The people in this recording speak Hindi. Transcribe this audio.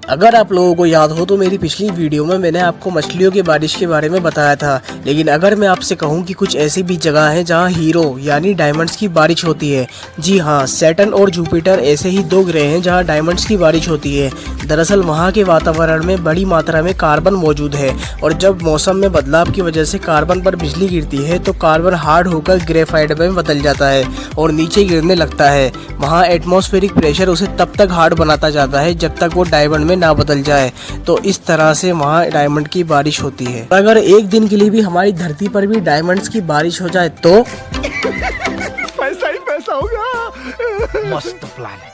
अगर आप लोगों को याद हो तो मेरी पिछली वीडियो में मैंने आपको मछलियों की बारिश के बारे में बताया था। लेकिन अगर मैं आपसे कहूं कि कुछ ऐसी भी जगह है जहां हीरो यानी डायमंड्स की बारिश होती है। जी हाँ, सैटर्न और जुपिटर ऐसे ही दो ग्रह हैं जहां डायमंड्स की बारिश होती है। दरअसल वहां के वातावरण में बड़ी मात्रा में कार्बन मौजूद है और जब मौसम में बदलाव की वजह से कार्बन पर बिजली गिरती है तो कार्बन हार्ड होकर ग्रेफाइट में बदल जाता है और नीचे गिरने लगता है। वहाँ एटमॉस्फेरिक प्रेशर उसे तब तक हार्ड बनाता जाता है जब तक वो डायमंड में ना बदल जाए। तो इस तरह से वहाँ डायमंड की बारिश होती है। अगर एक दिन के लिए भी हमारी धरती पर भी डायमंड्स की बारिश हो जाए तो पैसा ही पैसा होगा। मस्त प्लान है।